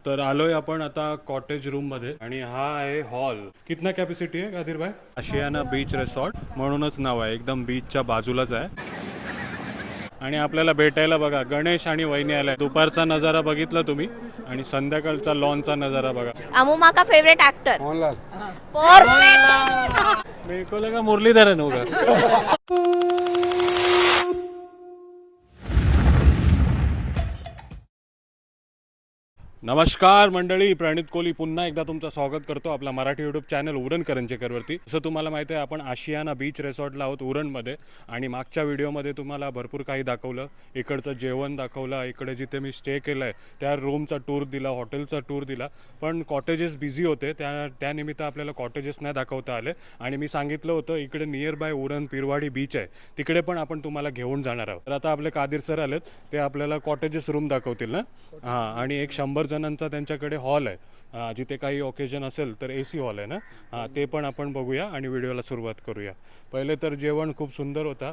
तर आलोय आपण आता कॉटेज रूम मध्ये आणि हा आहे हॉल. कितना कॅपॅसिटी आहे कादिर भाई? आशियाना बीच रिसॉर्ट म्हणूनच नाव आहे, एकदम बीचच्या बाजूलाच आहे. आणि आपल्याला भेटायला बघा गणेश आणि वहिनी आलाय. दुपारचा नजारा बघितला तुम्ही आणि संध्याकाळचा लॉनचा नजारा बघा. अमुमा का फेवरेट एक्टर मोहनलाल. परफेक्ट. मेरे को लगा मुरलीधरन होगा. नमस्कार मंडळी, प्रणित कोहली पुन्हा एकदा तुमचं स्वागत करतो आपला मराठी यूट्यूब चॅनल उरण करंजेकरवरती. जसं तुम्हाला माहिती आहे आपण आशियाना बीच रिसॉर्टला आहोत उरणमध्ये. आणि मागच्या व्हिडिओमध्ये तुम्हाला भरपूर काही दाखवलं. इकडचं जेवण दाखवलं, इकडे जिथे मी स्टे केलं आहे त्या रूमचा टूर दिला, हॉटेलचा टूर दिला. पण कॉटेजेस बिझी होते, त्यानिमित्त आपल्याला कॉटेजेस नाही दाखवता आले. आणि मी सांगितलं होतं इकडे near by Uran Pirwadi beach आहे, तिकडे पण आपण तुम्हाला घेऊन जाणार आहोत. तर आता आपले कादिर सर आलेत, ते आपल्याला कॉटेजेस रूम दाखवतील ना. हां, आणि एक 100 जणांचा त्यांच्याकडे हॉल आहे, जिथे काही ओकेजन असेल तर AC हॉल आहे ना. हां, ते पण आपण बघूया आणि व्हिडिओला सुरुवात करूया. पहिले तर जेवण खूप सुंदर होता.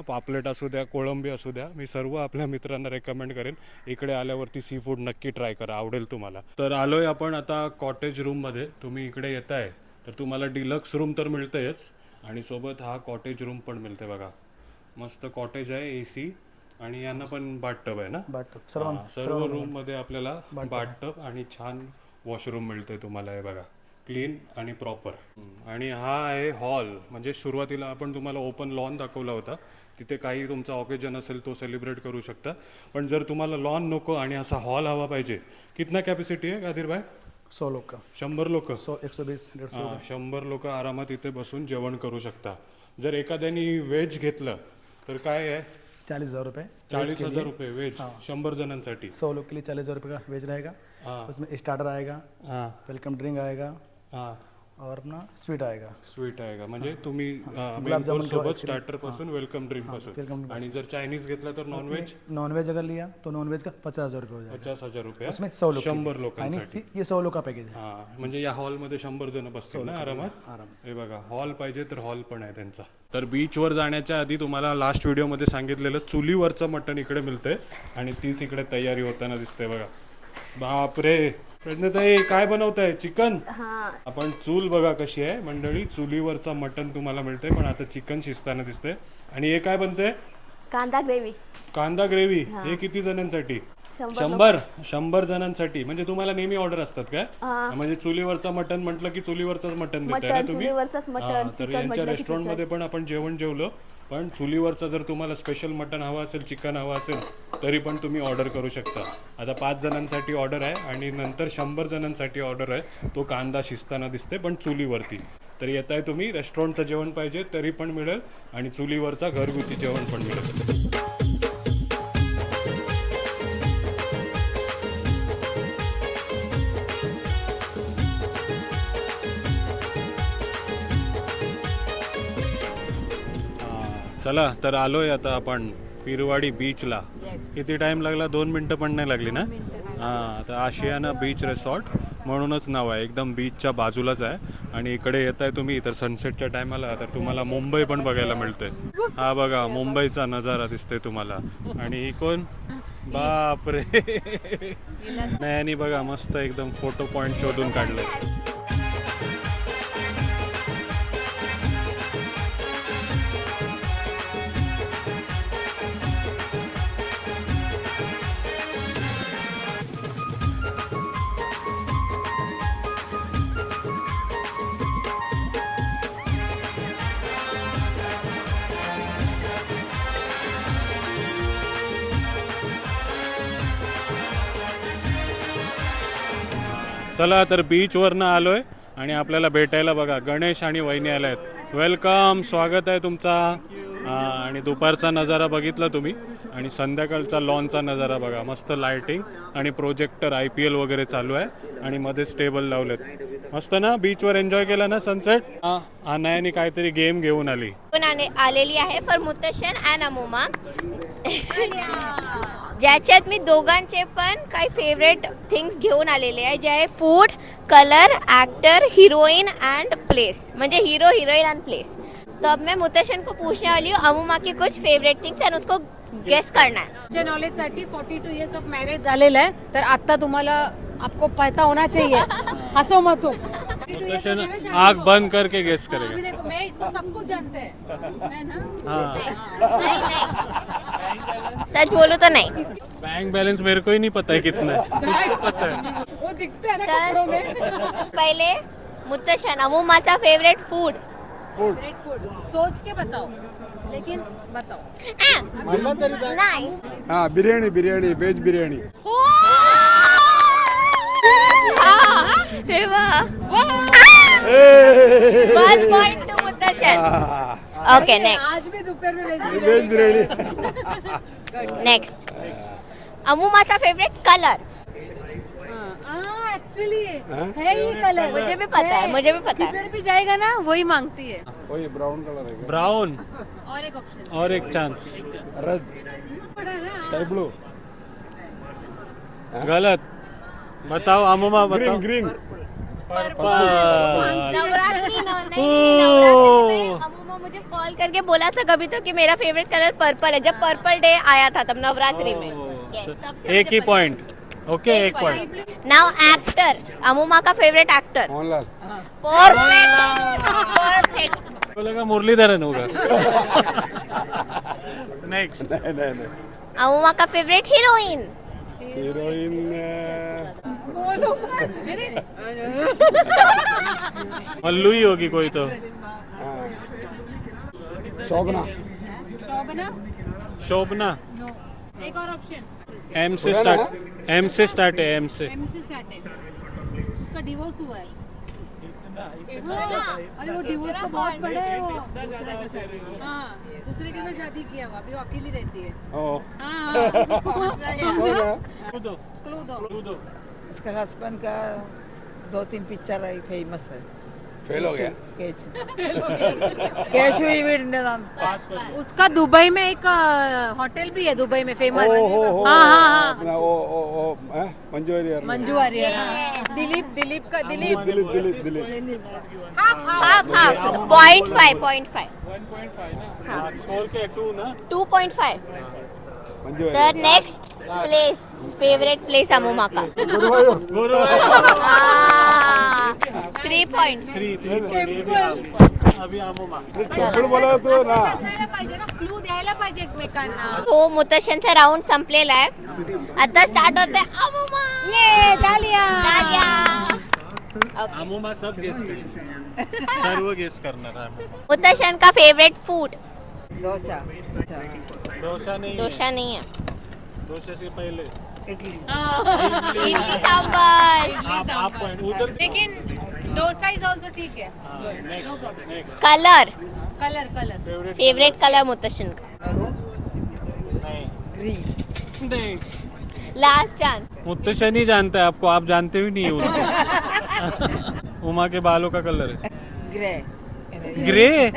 पापलेट असू द्या, कोळंबी असू द्या, मी सर्व आपल्या मित्रांना रेकमेंड करेन इकडे आल्यावरती सी फूड नक्की ट्राय करा, आवडेल तुम्हाला. तर आलोय आपण आता कॉटेज रूममध्ये. तुम्ही इकडे येताय तर तुम्हाला डिलक्स रूम तर मिळतेच आणि सोबत हा कॉटेज रूम पण मिळते बघा. मस्त कॉटेज आहे, AC आणि यांना पण बाथटब आहे ना. सर्व रूम मध्ये आपल्याला बाथटब आणि छान वॉशरूम मिळते तुम्हाला. हे बघा, क्लीन आणि प्रॉपर. आणि हा आहे हॉल. म्हणजे सुरुवातीला आपण तुम्हाला ओपन लॉन दाखवला होता, तिथे काही तुमचा ऑकेजन असेल तो सेलिब्रेट करू शकता. पण जर तुम्हाला लॉन नको आणि असा हॉल हवा पाहिजे, कितना कॅपॅसिटी आहे कादिर भाई? 100 लोग का. 100 लोक. 120 150. 100 लोक आरामात इथे बसून जेवण करू शकता. जर एखाद्यानी व्हेज घेतलं तर काय आहे? 40,000 रुपये. 40,000 रुपये व्हेज 100 जणांसाठी. 100 लोग के लिए 40,000 रुपये का वेज रहेगा. उसमें स्टार्टर आएगा, वेलकम ड्रिंक आएगा और अपना स्वीट आएगा. स्वीट आहे का? म्हणजे तुम्ही मेन कोर्स सोबत स्टार्टर पासून वेलकम ड्रिंक पासून. आणि जर चायनीज घेतला तर नॉनव्हेज. नॉनवेज अगर लिया तो नॉनवेज का 50,000 रुपये हो जाएगा. 50,000 रुपये. उसमें 100 लोग 100 लोकांसाठी. ये 100 लोग का पैकेज है. हा, म्हणजे या हॉलमध्ये 100 जण बसतील ना आरामात. हे बघा, हॉल पाहिजे तर हॉल पण आहे त्यांचा. तर बीचवर जाण्याच्या आधी तुम्हाला लास्ट व्हिडिओमध्ये सांगितलेलं चुलीवरचं मटण इकडे मिळतंय आणि तीच इकडे तयारी होताना दिसते बघा. बापरे, प्रज्ञाताई काय बनवताय? चिकन. आपण चूल बघा कशी आहे मंडळी, चुलीवरचा मटण तुम्हाला मिळतंय. पण आता चिकन शिजताना दिसतंय. आणि हे काय बनतंय? कांदा ग्रेव्ही. कांदा ग्रेव्ही. हे किती जणांसाठी? 100 जणांसाठी. म्हणजे तुम्हाला नेहमी ऑर्डर असतात काय? म्हणजे चुलीवरचा मटण म्हटलं की चुलीवरचाच मटण देताय ना तुम्ही. तर यांच्या रेस्टॉरंट मध्ये पण आपण जेवण जेवलो. पण चुलीवरचा जर तुम्हाला स्पेशल मटण हवं असेल, चिकन हवं असेल तरी पण तुम्ही ऑर्डर करू शकता. आता 5 जणांसाठी ऑर्डर आहे आणि नंतर 100 जणांसाठी ऑर्डर आहे. तो कांदा शिजताना दिसते पण चुलीवरती. तर येत आहे तुम्ही, रेस्टॉरंटचं जेवण पाहिजे तरी पण मिळेल आणि चुलीवरचा घरगुती जेवण पण मिळेल. चला, तर आलोय आता आपण पिरवाडी बीचला. किती टाइम लागला? 2 मिनटं पण नाही लागली ना. हां, तर आशियाना बीच रिसॉर्ट म्हणूनच नाव आहे, एकदम बीचच्या बाजूलाच आहे. आणि इकडे येत आहे तुम्ही तर सनसेटच्या टायमाला तर तुम्हाला मुंबई पण बघायला मिळते. हा बघा, मुंबईचा नजारा दिसतोय तुम्हाला. आणि ही कोण? बापरे, नाही बघा, मस्त एकदम फोटो पॉइंट शोधून काढले. चला, तर बीचवरनं आलोय आणि आपल्याला भेटायला बघा गणेश आणि वहिनी आल्या आहेत. वेलकम, स्वागत आहे तुमचा. आणि दुपारचा नजारा बघितला तुम्ही आणि संध्याकाळचा लॉनचा नजारा बघा. मस्त लाइटिंग आणि प्रोजेक्टर, IPL वगैरे चालू आहे आणि मध्येच टेबल लावलेत. मस्त ना, बीचवर एन्जॉय केला ना सनसेट. अनायाने काहीतरी गेम घेऊन आलेली आहे फॉर मुत्तशन अँड अमुमा, ज्याच्यात मी दोघांचे पण काही फेवरेट थिंग्स घेऊन आलेले आहे, जे आहे food, colour, actor, heroine end place. म्हणजे हीरो, हीरोइन एंड प्लेस. तो अब मैं मुत्तशन को पूछने वाली हूँ अमुमा की कुछ फेवरेट थिंग्स एंड उसको गेस करना है. तुमच्या नॉलेजसाठी 42 इयर्स ऑफ मॅरेज झालेलं आहे. तर आता तुम्हाला आपको पता होना चाहिए, हंसो मत तुम। मुत्तशन आग बंद करके गेस अभी करेगा. देखो मैं इसको सब कुछ जानते हैं, मैं ना हाँ, नहीं. सच बोलू तो नहीं. बैंक बैलेंस मेरे को ही नहीं पता है कितना है. कुछ पता है. वो दिखता है ना कपड़ों में। पहिले मुत्तशन अमुमाचा फेवरेट फूड. फेवरेट फूड सोच के बताओ, लेकिन बताओ। नाही. हाँ बिरयानी बिरयानी वेज बिरयानी. हा, हे वा. 1 point to मुत्तशन. Okay next. आज भी दोपहर में वेज बिरयानी. नेक्स्ट. अमुमाचा फेवरेट कलर. एक्चुअली है ये कलर, मुझे भी पता है, मुझे भी पता है. किधर भी जाएगा ना वही मांगती है। वही ब्राउन कलर है. ब्राउन और एक ऑप्शन और एक चांस. रेड पड़ा ना, स्काई ब्लू गलत. बताओ अमुमा बताओ. Green green. नवरात्रि ओह. में अमुमा मुझे कॉल करके बोला था कभी तो कि मेरा फेवरेट कलर पर्पल है. जब पर्पल डे आया था तब नवरात्रि में. Yes, तब से एक मुझे ही पता पॉइंट. ओके एक पॉइंट. है. Now actor. अमुमा का फेवरेट एक्टर. मोहनलाल. परफेक्ट. बोलेगा मुरलीधरन होगा. नेक्स्ट. नहीं नहीं नहीं. अमुमा का फेवरेट हीरोइन. हीरोइन मल्लू ही होगी कोई तो. शोभना. शोभना। शोभना. नो, एक और ऑप्शन। एम से स्टार्ट. एम से स्टार्ट है. एम से. एम से स्टार्ट है, उसका डिवोर्स हुआ है। अरे वो डिवोर्स तो बहुत बड़ा है वो। हाँ, दूसरे के साथ शादी किया हुआ, अभी वो अकेली रहती है। क्लू दो। इसका हस्बैंड का 2-3 पिक्चर आई फेमस है. फेल हो गया. केशव इविडनेदान. उसका दुबई में एक होटल भी है, दुबई में फेमस। ओ हाँ। अपना ओ मंजू वारियर. मंजू वारियर। हाँ। दिलीप का Dileep. Dileep. Half half. 0.5. 1.5 score के 2 ना. 2.5. मंजू तर Warrier. Next place. Favourite place अमुमा का. गुरुवायूर. 3 points. 3 अभी अमुमा. चप्पल बोला तो ना. पाहिजे ना, क्लू द्यायला पाहिजे एकमेकांना। तो मुतशनचा राऊंड संपलेला आहे. आता स्टार्ट होते अमुमा. ये तालिया। अमुमा सब गेस करेल. सर्व गेस करणार आहे. मुतशन का फेवरेट फूड. डोसा. डोसा नहीं. डोसा नहीं है. डोसे से पहले इडली सांबर. आप पॉइंट उधर. लेकिन डोसा इज ऑल्सो ठीक है। Next. Colour. Colour favourite colour मुतशन का. नहीं. Last chance. मुत्तशन ही जानता है आपको. आप जानते भी नहीं है उनको. उमा के बालों का कलर है grey. Grey.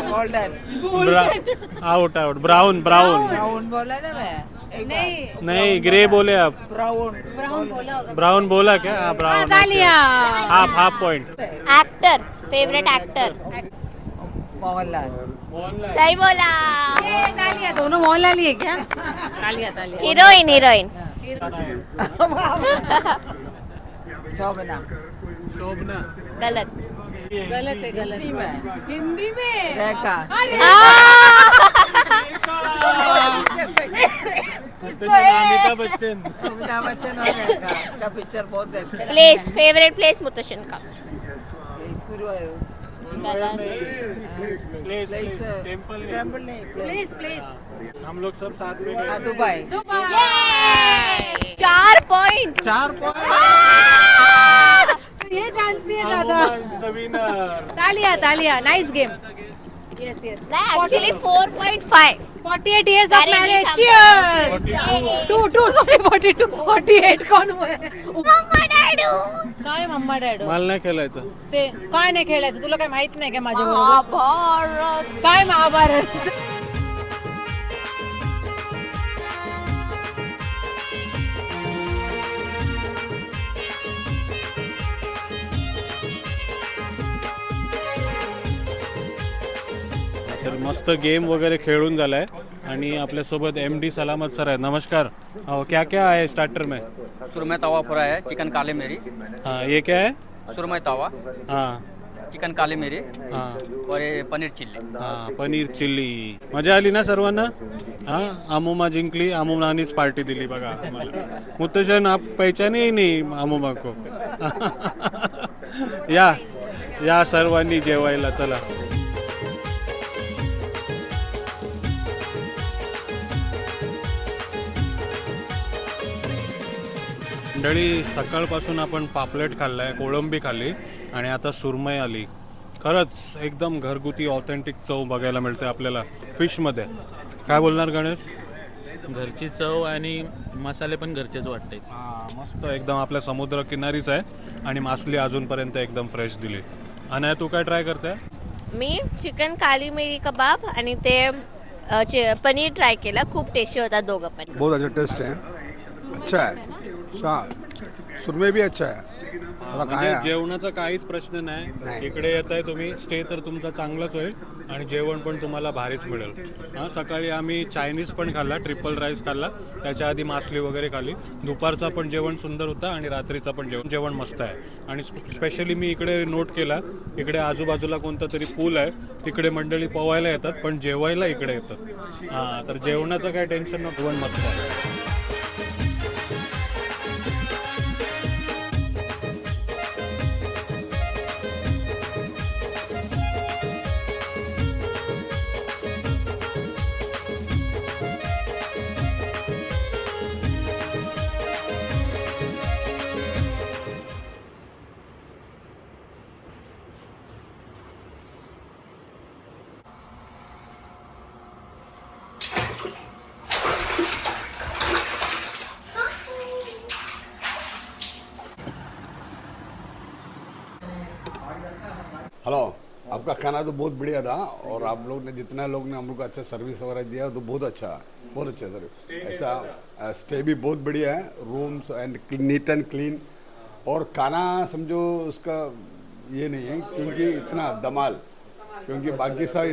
Golden. Out. Brown. Brown बोला ना मैं. नहीं ग्रे बोले आप. ब्राउन बोला क्या. हाँ ब्राउन. तालिया। Half point. Actor. Favourite actor. Mohanlal. सही बोला. तालिया। दोनों मोहनलाल ही है क्या? तालिया। हीरोइन. शोभना. गलत. गलत है। हिंदी में रेखा. अमिताभ बच्चन. अमिताभ बच्चन और रेखा का पिक्चर बहुत देखते हैं. प्लेस. फेवरेट प्लेस मुतशन का. Guruvayur. Place. Place. Temple. Temple नहीं. प्लेस। हम लोग सब साथ में गए. दुबई. 4 point. 4 पॉइंट. ये जानती है दादा। तालिया। Nice game. यस। नहीं actually 4.5. 48 years of Marriage marriage. संपन्न. Cheers. 42 48 कौन हुए? मम्मा डॅडू. काय मम्मा डॅडो? मला नाही खेळायचं. ते काय नाही खेळायचं, तुला काय माहित नाही का माझ्या बरोबर? महाभारत. काय महाभारत? तर मस्त गेम वगैरे खेळून झालाय आणि आपल्यासोबत MD सलामत सर आहेत. नमस्कार. क्या क्या है स्टार्टर में? सुरमई तवा फ्राई है, चिकन काली मिरी, हाँ ये क्या है? सुरमई तवा, हाँ चिकन काली मिरी हाँ और ये पनीर चिल्ली. हाँ पनीर चिल्ली. मजा आली ना सर्वांना? हाँ अमुमा जिंकली, अमुमानीच पार्टी दिली बघा आम्हाला. मुत्तशन आप पहचाने ही नाही अमुमा को. या सर्वांनी जेवायला चला. मंडळी सकाळपासून आपण पापलेट खाल्लाय, कोळंबी खाल्ली आणि आता सुरमई आली. खरंच एकदम घरगुती ऑथेंटिक चव बघायला मिळते आपल्याला फिशमध्ये. काय बोलणार गणेश? घरची चव आणि मसाले पण घरचेच वाटते. मस्त एकदम आपल्या समुद्र किनारीच आहे आणि मासली अजूनपर्यंत एकदम फ्रेश दिली. आणि तू काय ट्राय करते? मी चिकन काली मिरी कबाब आणि ते पनीर ट्राय केला. खूप टेस्टी होता दोघं पण. बहुत अच्छा टेस्ट है, अच्छा है. सुरमई भी अच्छा है. म्हणजे जेवणाचा काहीच प्रश्न नाही. इकडे येत आहे तुम्ही, स्टे तर तुमचा चांगलाच होईल आणि जेवण पण तुम्हाला भारीच मिळेल. हां सकाळी आम्ही चायनीज पण खाल्ला, ट्रिपल राईस खाल्ला, त्याच्या आधी मासली वगैरे खाल्ली. दुपारचा पण जेवण सुंदर होता आणि रात्रीचा पण जेवण मस्त आहे. आणि स्पेशली मी इकडे नोट केला, इकडे आजूबाजूला कोणता तरी पूल आहे, तिकडे मंडळी पोवायला येतात पण जेवायला इकडे येतात. हां तर जेवणाचं काय टेन्शन नको, जेवण मस्त आहे. हेलो, आपका खाना तो बहुत बढ़िया था और आप लोग ने जितना लोग ने हम लोग को अच्छा सर्विस वगैरह दिया तो बहुत अच्छा सर. ऐसा स्टे भी बहुत बढ़िया है, rooms end neat and clean. और खाना समझो उसका ये नहीं है क्योंकि इतना धमाल, क्योंकि बाकी सब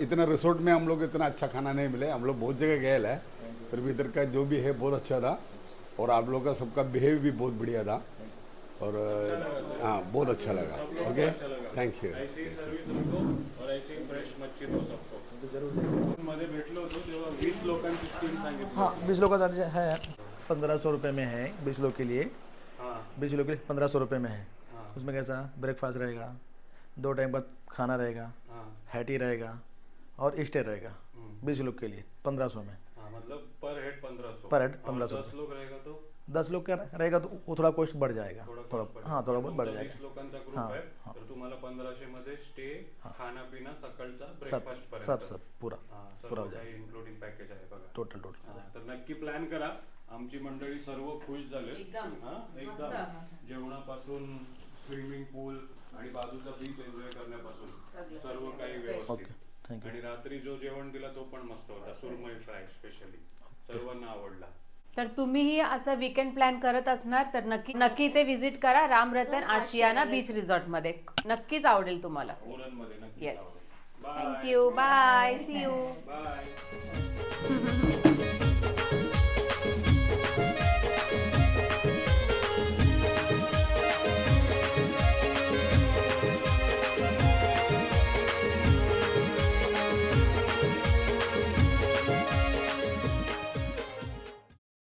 इतना रिसोर्ट में हम लोग इतना अच्छा खाना नहीं मिले. हम लोग बहुत जगह गए हैं, फिर भी इधर का जो भी है बहुत अच्छा था. और आप लोग का सबका बिहेव भी बहुत बढ़िया था और हाँ बहुत अच्छा लगा. Okay thank you. मध्ये भेटलो होतो तेव्हा 20 लोकांची स्कीम सांगितली. हाँ 20 लोग का है, 1500 रुपये में है 20 लोग के लिए. हाँ 20 लोग के लिए 1500 रुपये में है. उसमें कैसा ब्रेकफास्ट रहेगा, 2 टाइम बाद खाना रहेगा, हाँ हैटी रहेगा और स्टे रहेगा. 20 लोग के लिए 1500 में. हाँ मतलब पर हेड 1500. पर हेड 1500. 10 लोग रहेगा तो 10 लोग का रहेगा तो वो थोड़ा कॉस्ट बढ़ जाएगा. हाँ थोड़ा बहुत बढ़ जाएगा. 20 लोकांचा ग्रुप हाँ, आहे तर तुम्हाला 1500 मध्ये स्टे, खाना पिना, सकाळचा सब ब्रेकफास्ट सब सब पूरा पूरा पूरा हो काही जाएगा. इन्क्लुडिंग पॅकेज आहे बघा. टोटल हा, तर नक्की प्लॅन करा. आमची मंडळी सर्व खुश झाले. हा एकदम जेवणापासून स्विमिंग पूल आणि बाजूचा बीच एन्जॉय करण्यापासून सर्व काही व्यवस्थित. थँक्यू. आणि रात्री जो जेवण दिला तो पण मस्त होता, सुरमई फ्राय स्पेशली सर्वांना आवडला. तर तुम्हीही असं वीकेंड प्लॅन करत असणार तर नक्की ते विजिट करा रामरतन आशियाना बीच रिसॉर्ट मध्ये. नक्कीच आवडेल तुम्हाला. उरणमध्ये नक्की येस. Thank you. Bye. See you. Bye.